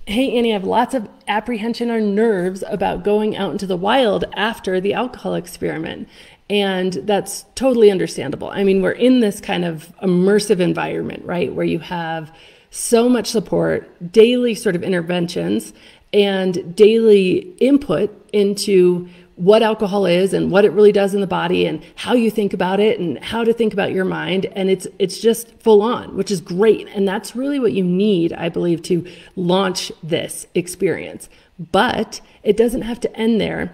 Hey, Annie, I have lots of apprehension or nerves about going out into the wild after the alcohol experiment. And that's totally understandable. I mean, we're in this kind of immersive environment, right? Where you have so much support, daily sort of interventions, and daily input into what alcohol is and what it really does in the body and how you think about it and how to think about your mind. And it's just full on, which is great. And that's really what you need, I believe, to launch this experience. But it doesn't have to end there.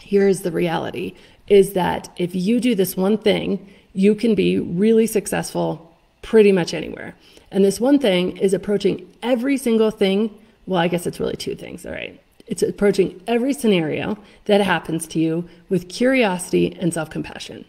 Here's the reality, is that if you do this one thing, you can be really successful pretty much anywhere. And this one thing is approaching every single thing. Well, I guess it's really two things, all right? It's approaching every scenario that happens to you with curiosity and self-compassion.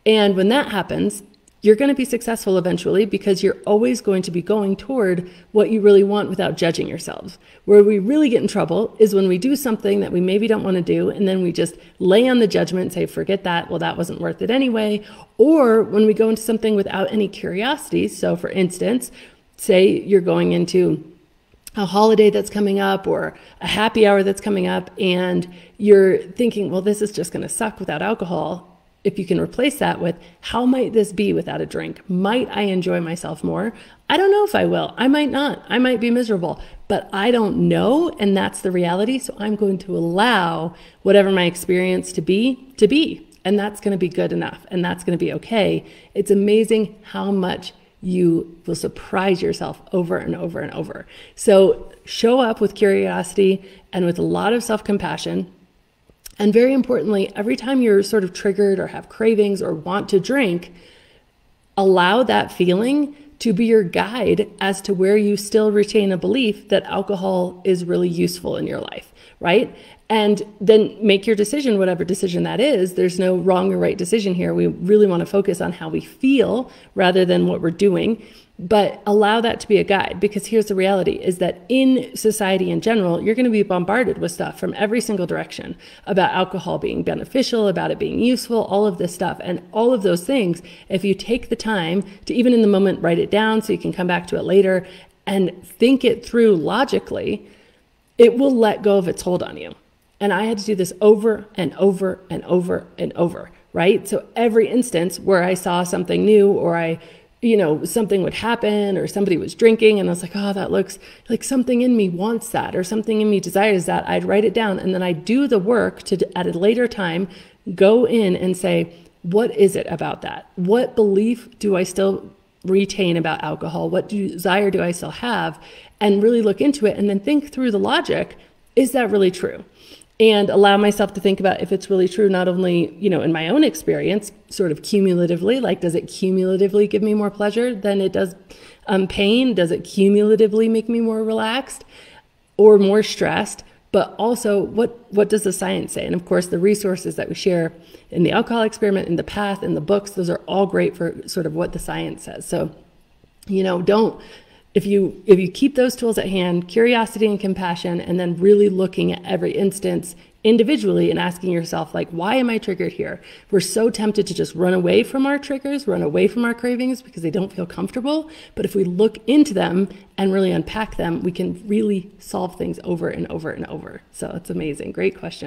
And when that happens, you're going to be successful eventually because you're always going to be going toward what you really want without judging yourselves. Where we really get in trouble is when we do something that we maybe don't want to do, and then we just lay on the judgment and say, forget that, well, that wasn't worth it anyway. Or when we go into something without any curiosity. So for instance, say you're going into a holiday that's coming up or a happy hour that's coming up, and you're thinking, well, this is just going to suck without alcohol. If you can replace that with, how might this be without a drink? Might I enjoy myself more? I don't know if I will. I might not. I might be miserable, but I don't know. And that's the reality. So I'm going to allow whatever my experience to be. And that's going to be good enough. And that's going to be okay. It's amazing how much you will surprise yourself over and over and over. So show up with curiosity and with a lot of self-compassion. And very importantly, every time you're sort of triggered or have cravings or want to drink, allow that feeling to be your guide as to where you still retain a belief that alcohol is really useful in your life, right? And then make your decision, whatever decision that is. There's no wrong or right decision here. We really want to focus on how we feel rather than what we're doing, but allow that to be a guide, because here's the reality is that in society in general, you're going to be bombarded with stuff from every single direction about alcohol being beneficial, about it being useful, all of this stuff. And all of those things, if you take the time to even in the moment write it down so you can come back to it later and think it through logically, it will let go of its hold on you. And I had to do this over and over and over and over, right? So every instance where I saw something new or something would happen or somebody was drinking and I was like, oh, that looks like something in me wants that or something in me desires that, I'd write it down. And then I'd do the work to, at a later time, go in and say, what is it about that? What belief do I still retain about alcohol? What desire do I still have? And really look into it and then think through the logic. Is that really true? And allow myself to think about if it's really true, not only, in my own experience, sort of cumulatively, like, does it cumulatively give me more pleasure than it does pain? Does it cumulatively make me more relaxed or more stressed? But also, what does the science say? And of course, the resources that we share in the alcohol experiment, in the path, in the books, those are all great for sort of what the science says. So, if you keep those tools at hand, curiosity and compassion, and then really looking at every instance individually and asking yourself, like, why am I triggered here? We're so tempted to just run away from our triggers, run away from our cravings because they don't feel comfortable. But if we look into them and really unpack them, we can really solve things over and over and over. So it's amazing. Great question.